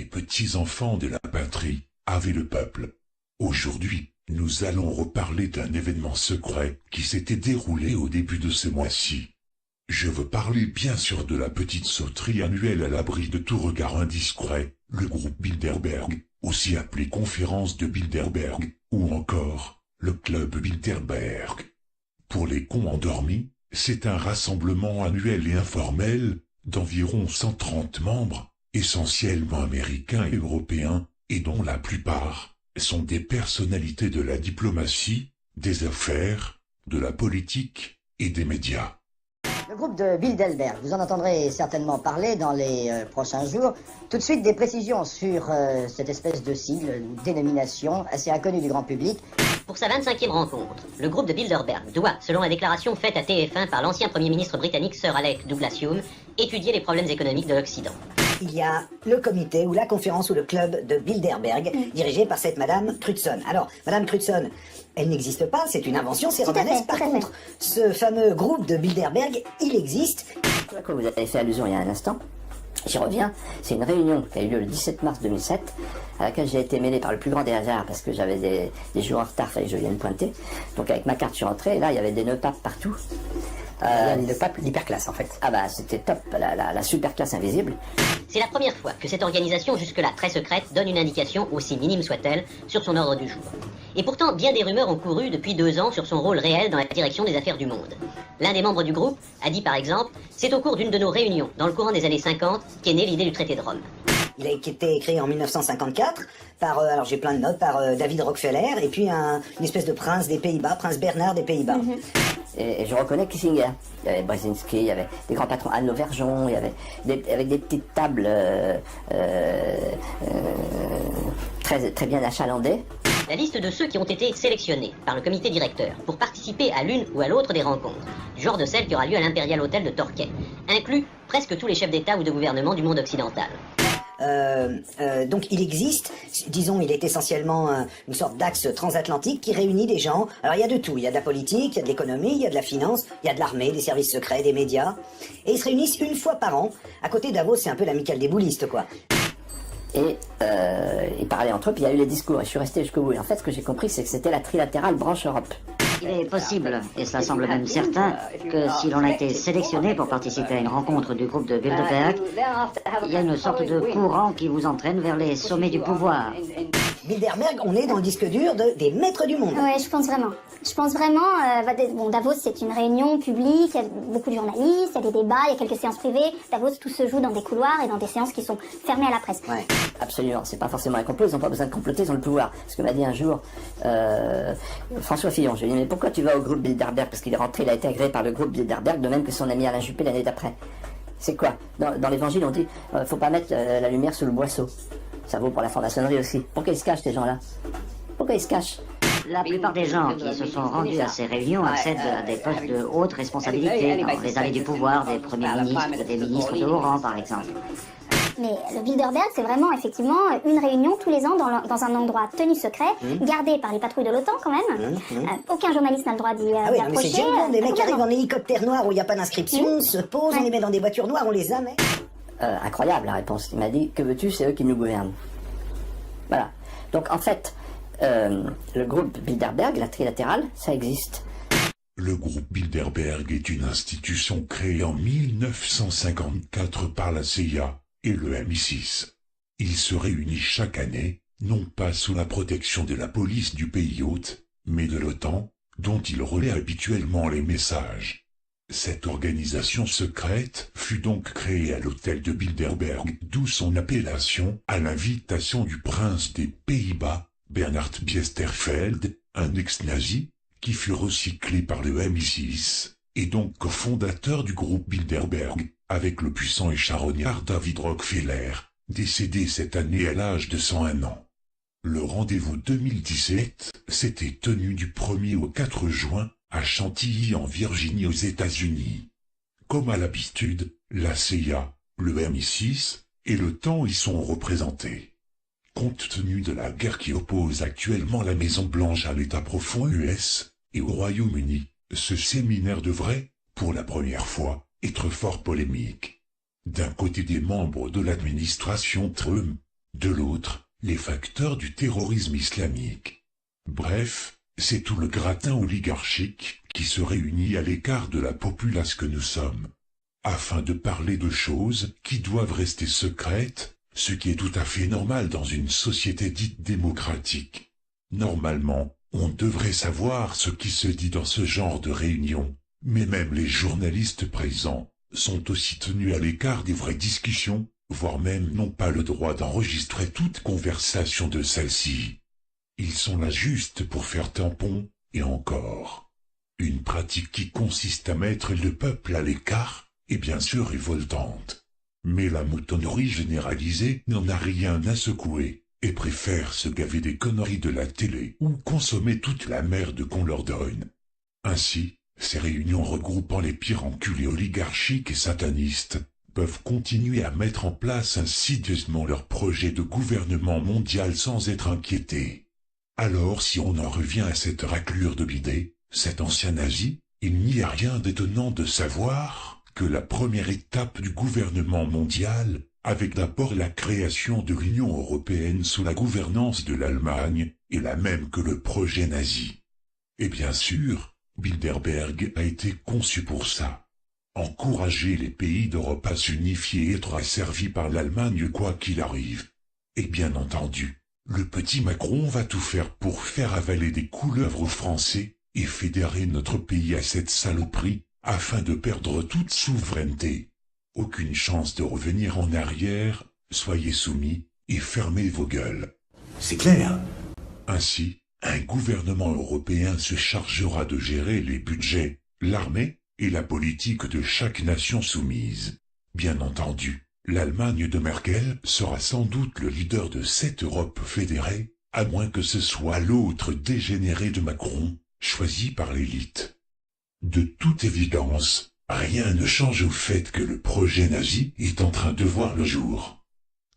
les petits-enfants de la patrie, avait le peuple. Aujourd'hui, nous allons reparler d'un événement secret qui s'était déroulé au début de ce mois-ci. Je veux parler bien sûr de la petite sauterie annuelle à l'abri de tout regard indiscret, le groupe Bilderberg, aussi appelé Conférence de Bilderberg, ou encore, le Club Bilderberg. Pour les cons endormis, c'est un rassemblement annuel et informel, d'environ 130 membres, essentiellement américains et européens, et dont la plupart sont des personnalités de la diplomatie, des affaires, de la politique et des médias. Le groupe de Bilderberg, vous en entendrez certainement parler dans les prochains jours. Tout de suite, des précisions sur cette espèce de sigle, une dénomination assez inconnue du grand public. Pour sa 25e rencontre, le groupe de Bilderberg doit, selon la déclaration faite à TF1 par l'ancien Premier ministre britannique Sir Alec Douglas Hume, étudier les problèmes économiques de l'Occident. Il y a le comité ou la conférence ou le club de Bilderberg, dirigé par cette Madame Crutzen. Alors, Madame Crutzen, elle n'existe pas, c'est une invention, c'est romanesque. Par contre, ce fameux groupe de Bilderberg, il existe. À quoi vous avez fait allusion il y a un instant, j'y reviens, c'est une réunion qui a eu lieu le 17 mars 2007, à laquelle j'ai été mêlé par le plus grand des hasards, parce que j'avais des jours en retard, fallait que je vienne pointer. Donc avec ma carte, je suis rentré, et là, il y avait des nœuds papes partout. Le pape, l'hyperclasse en fait. Ah bah c'était top, la super classe invisible. C'est la première fois que cette organisation, jusque-là très secrète, donne une indication, aussi minime soit-elle, sur son ordre du jour. Et pourtant, bien des rumeurs ont couru depuis 2 ans sur son rôle réel dans la direction des affaires du monde. L'un des membres du groupe a dit par exemple « C'est au cours d'une de nos réunions, dans le courant des années 50, qu'est née l'idée du traité de Rome. » Il a été créé en 1954 par, alors j'ai plein de notes, par David Rockefeller et puis une espèce de prince des Pays-Bas, prince Bernard des Pays-Bas. Et je reconnais Kissinger. Il y avait Brzezinski, il y avait des grands patrons, Anne Lauvergeon, il y avait avec des petites tables très, très bien achalandées. La liste de ceux qui ont été sélectionnés par le comité directeur pour participer à l'une ou à l'autre des rencontres, du genre de celle qui aura lieu à l'Imperial Hotel de Torquay, inclut presque tous les chefs d'État ou de gouvernement du monde occidental. Donc il existe, disons, il est essentiellement une sorte d'axe transatlantique qui réunit des gens. Alors il y a de tout, il y a de la politique, il y a de l'économie, il y a de la finance, il y a de l'armée, des services secrets, des médias. Et ils se réunissent une fois par an. À côté Davos, c'est un peu l'amicale des boulistes, quoi. Et ils parlaient entre eux, puis il y a eu les discours, et je suis resté jusqu'au bout. Et en fait, ce que j'ai compris, c'est que c'était la trilatérale branche Europe. Il est possible, et cela semble même certain, que si l'on a été sélectionné pour participer à une rencontre du groupe de Bilderberg, il y a une sorte de courant qui vous entraîne vers les sommets du pouvoir. Bilderberg, on est dans le disque dur des maîtres du monde. Ouais, je pense vraiment. Je pense vraiment, bon, Davos c'est une réunion publique, il y a beaucoup de journalistes, il y a des débats, il y a quelques séances privées. Davos, tout se joue dans des couloirs et dans des séances qui sont fermées à la presse. Ouais. Absolument, c'est pas forcément un complot, ils n'ont pas besoin de comploter, ils ont le pouvoir. Ce que m'a dit un jour François Fillon, je lui ai dit mais pourquoi tu vas au groupe Bilderberg? Parce qu'il est rentré, il a été agréé par le groupe Bilderberg, de même que son ami Alain Juppé l'année d'après. C'est quoi? Dans l'évangile on dit faut pas mettre la lumière sous le boisseau. Ça vaut pour la franc-maçonnerie aussi. Pourquoi ils se cachent ces gens-là? Pourquoi ils se cachent? La plupart des gens qui se sont rendus à ces réunions accèdent à des postes de haute responsabilité, dans les allées du pouvoir, des premiers ministres, des ministres de haut rang par exemple. Mais le Bilderberg, c'est vraiment effectivement une réunion tous les ans dans un endroit tenu secret, gardé par les patrouilles de l'OTAN quand même. Aucun journaliste n'a le droit d'y Ah oui, mais c'est approcher. génial, des mecs arrivent en hélicoptère noir où il n'y a pas d'inscription, se posent, on les met dans des voitures noires, on les amène. Incroyable la réponse. Il m'a dit que veux-tu, c'est eux qui nous gouvernent. Voilà. Donc en fait, le groupe Bilderberg, la trilatérale, ça existe. Le groupe Bilderberg est une institution créée en 1954 par la CIA et le MI6. Il se réunit chaque année, non pas sous la protection de la police du pays hôte, mais de l'OTAN, dont il relaie habituellement les messages. Cette organisation secrète fut donc créée à l'hôtel de Bilderberg, d'où son appellation à l'invitation du prince des Pays-Bas, Bernhard Biesterfeld, un ex-nazi, qui fut recyclé par le MI6, et donc cofondateur du groupe Bilderberg, avec le puissant et charognard David Rockefeller, décédé cette année à l'âge de 101 ans. Le rendez-vous 2017 s'était tenu du 1er au 4 juin à Chantilly en Virginie aux États-Unis. Comme à l'habitude, la CIA, le MI6 et l'OTAN y sont représentés. Compte tenu de la guerre qui oppose actuellement la Maison-Blanche à l'État profond US et au Royaume-Uni, ce séminaire devrait, pour la première fois, être fort polémique. D'un côté des membres de l'administration Trump, de l'autre, les facteurs du terrorisme islamique. Bref, c'est tout le gratin oligarchique qui se réunit à l'écart de la populace que nous sommes, afin de parler de choses qui doivent rester secrètes, ce qui est tout à fait normal dans une société dite démocratique. Normalement, on devrait savoir ce qui se dit dans ce genre de réunion, mais même les journalistes présents sont aussi tenus à l'écart des vraies discussions, voire même n'ont pas le droit d'enregistrer toute conversation de celle-ci. Ils sont là juste pour faire tampon, et encore. Une pratique qui consiste à mettre le peuple à l'écart est bien sûr révoltante. Mais la moutonnerie généralisée n'en a rien à secouer, et préfère se gaver des conneries de la télé ou consommer toute la merde qu'on leur donne. Ainsi, ces réunions regroupant les pires enculés oligarchiques et satanistes peuvent continuer à mettre en place insidieusement leur projet de gouvernement mondial sans être inquiétés. Alors si on en revient à cette raclure de bidet, cet ancien nazi, il n'y a rien d'étonnant de savoir que la première étape du gouvernement mondial, avec d'abord la création de l'Union européenne sous la gouvernance de l'Allemagne, est la même que le projet nazi. Et bien sûr, Bilderberg a été conçu pour ça. Encourager les pays d'Europe à s'unifier et être asservis par l'Allemagne quoi qu'il arrive. Et bien entendu, le petit Macron va tout faire pour faire avaler des couleuvres aux Français et fédérer notre pays à cette saloperie afin de perdre toute souveraineté. Aucune chance de revenir en arrière, soyez soumis et fermez vos gueules. C'est clair. Ainsi, un gouvernement européen se chargera de gérer les budgets, l'armée et la politique de chaque nation soumise. Bien entendu, l'Allemagne de Merkel sera sans doute le leader de cette Europe fédérée, à moins que ce soit l'autre dégénéré de Macron, choisi par l'élite. De toute évidence, rien ne change au fait que le projet nazi est en train de voir le jour.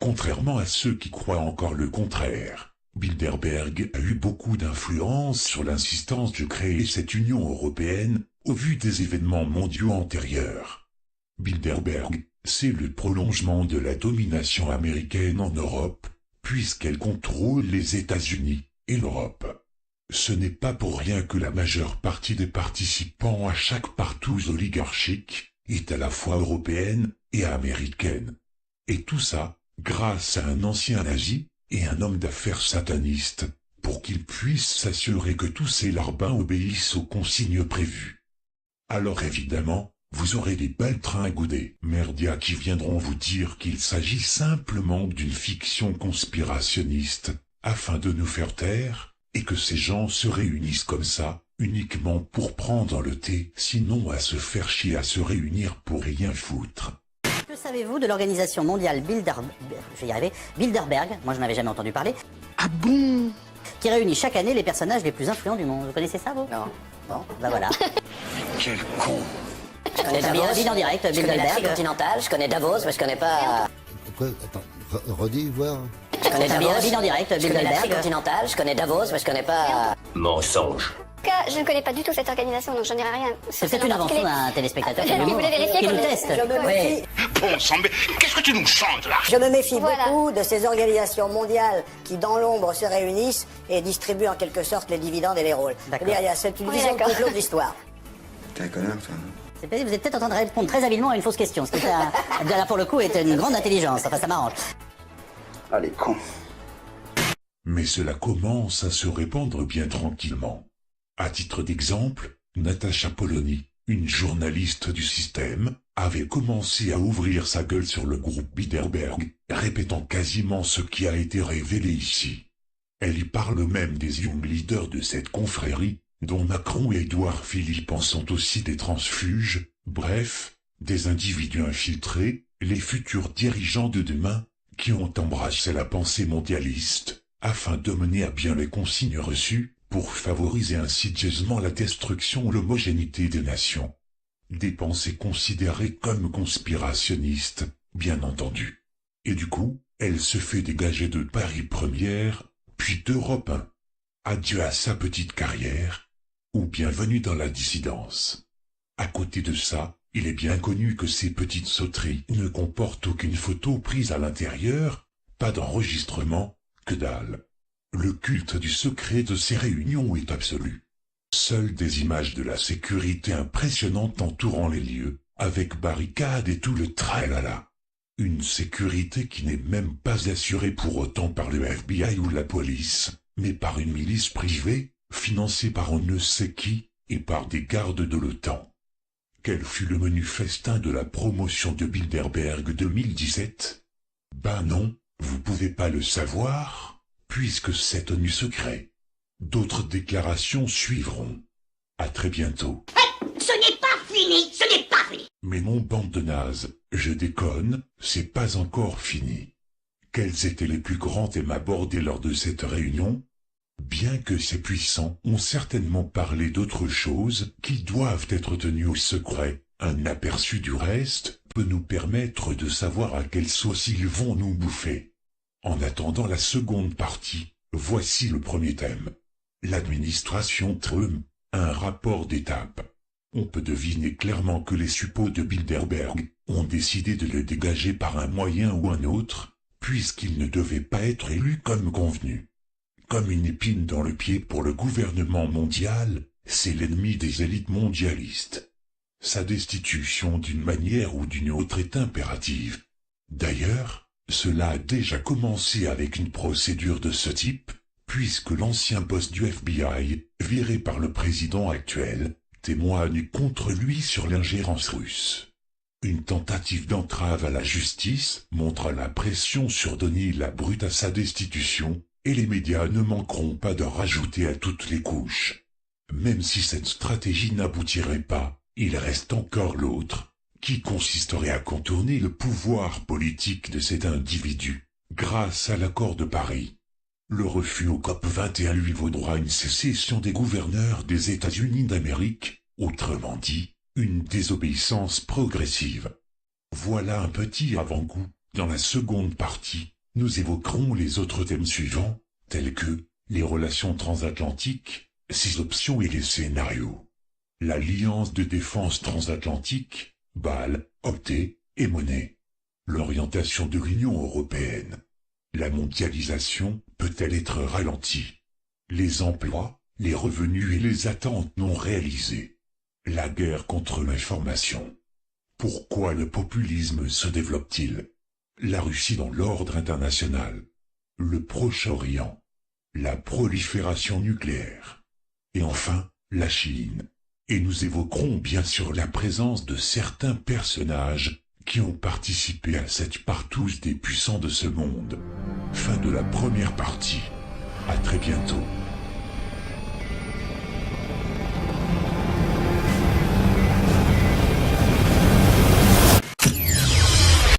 Contrairement à ceux qui croient encore le contraire, Bilderberg a eu beaucoup d'influence sur l'insistance de créer cette Union européenne au vu des événements mondiaux antérieurs. Bilderberg, c'est le prolongement de la domination américaine en Europe, puisqu'elle contrôle les États-Unis et l'Europe. Ce n'est pas pour rien que la majeure partie des participants à chaque partouze oligarchique est à la fois européenne et américaine. Et tout ça grâce à un ancien nazi et un homme d'affaires sataniste, pour qu'ils puissent s'assurer que tous ces larbins obéissent aux consignes prévues. Alors évidemment, vous aurez des baltringoudés, merdias qui viendront vous dire qu'il s'agit simplement d'une fiction conspirationniste, afin de nous faire taire, et que ces gens se réunissent comme ça, uniquement pour prendre le thé, sinon à se faire chier à se réunir pour rien foutre. Que savez-vous de l'organisation mondiale Bilderberg, moi je n'avais jamais entendu parler. Ah bon? Qui réunit chaque année les personnages les plus influents du monde. Vous connaissez ça, vous? Non. Bon, bah voilà. Quel con. Je connais Davos, en direct, Bilderberg. Continental, je connais Davos, mais je connais pas... Pourquoi? Attends, redis, voir. Je connais Davos, en direct, Bilderberg. Continental, je connais Davos, mais je connais pas... Mensonge. En tout cas, je ne connais pas du tout cette organisation, donc j'en dirai rien. C'est peut-être une invention d'un téléspectateur qui Vous voulez vérifier nous comme- teste. Oui. Bon sang, mais qu'est-ce que tu nous chantes là? Je me méfie Voilà. beaucoup de ces organisations mondiales qui, dans l'ombre, se réunissent et distribuent en quelque sorte les dividendes et les rôles. D'accord. C'est-à-dire, il y a cette Oui, vision de d'accord. complot de l'histoire. T'es un connard, toi. Vous êtes peut-être en train de répondre très habilement à une fausse question, ce qui là, pour le coup est une grande intelligence, enfin ça m'arrange. Allez, con. Mais cela commence à se répandre bien tranquillement. À titre d'exemple, Natacha Polony, une journaliste du système, avait commencé à ouvrir sa gueule sur le groupe Bilderberg, répétant quasiment ce qui a été révélé ici. Elle y parle même des young leaders de cette confrérie, dont Macron et Édouard Philippe en sont aussi des transfuges, bref, des individus infiltrés, les futurs dirigeants de demain, qui ont embrassé la pensée mondialiste, afin de mener à bien les consignes reçues, pour favoriser insidieusement la destruction ou l'homogénéité des nations. Des pensées considérées comme conspirationnistes, bien entendu. Et du coup, elle se fait dégager de Paris Première, puis d'Europe 1. Adieu à sa petite carrière, ou bienvenue dans la dissidence. À côté de ça, il est bien connu que ces petites sauteries ne comportent aucune photo prise à l'intérieur, Pas d'enregistrement, que dalle. Le culte du secret de ces réunions est absolu. Seules des images de la sécurité impressionnante entourant les lieux, avec barricades et tout le tralala. Une sécurité qui n'est même pas assurée pour autant par le FBI ou la police, mais par une milice privée, financée par on ne sait qui, et par des gardes de l'OTAN. Quel fut le menu festin de la promotion de Bilderberg 2017? Ben non, vous pouvez pas le savoir, puisque c'est tenu secret. D'autres déclarations suivront. À très bientôt. Ce n'est pas fini, ce n'est pas fini. Mais mon bande de nazes, je déconne, c'est pas encore fini. Quels étaient les plus grands thèmes abordés lors de cette réunion? Bien que ces puissants ont certainement parlé d'autres choses qui doivent être tenues au secret, un aperçu du reste peut nous permettre de savoir à quelle sauce ils vont nous bouffer. En attendant la seconde partie, voici le premier thème. L'administration Trump, un rapport d'étape. On peut deviner clairement que les suppôts de Bilderberg ont décidé de le dégager par un moyen ou un autre, puisqu'il ne devait pas être élu comme convenu. Comme une épine dans le pied pour le gouvernement mondial, c'est l'ennemi des élites mondialistes. Sa destitution d'une manière ou d'une autre est impérative. D'ailleurs, cela a déjà commencé avec une procédure de ce type, puisque l'ancien boss du FBI, viré par le président actuel, témoigne contre lui sur l'ingérence russe. Une tentative d'entrave à la justice montre la pression sur Denis Labrute à sa destitution, et les médias ne manqueront pas de rajouter à toutes les couches. Même si cette stratégie n'aboutirait pas, il reste encore l'autre, qui consisterait à contourner le pouvoir politique de cet individu, grâce à l'accord de Paris. Le refus au COP 21 lui vaudra une sécession des gouverneurs des États-Unis d'Amérique, autrement dit, une désobéissance progressive. Voilà un petit avant-goût. Dans la seconde partie, nous évoquerons les autres thèmes suivants, tels que les relations transatlantiques, ses options et les scénarios. L'Alliance de défense transatlantique, BAL, OTAN et monnaie. L'orientation de l'Union européenne. La mondialisation peut-elle être ralentie? Les emplois, les revenus et les attentes non réalisées. La guerre contre l'information. Pourquoi le populisme se développe-t-il? La Russie dans l'ordre international. Le Proche-Orient. La prolifération nucléaire. Et enfin, la Chine. Et nous évoquerons bien sûr la présence de certains personnages qui ont participé à cette partouze des puissants de ce monde. Fin de la première partie. À très bientôt.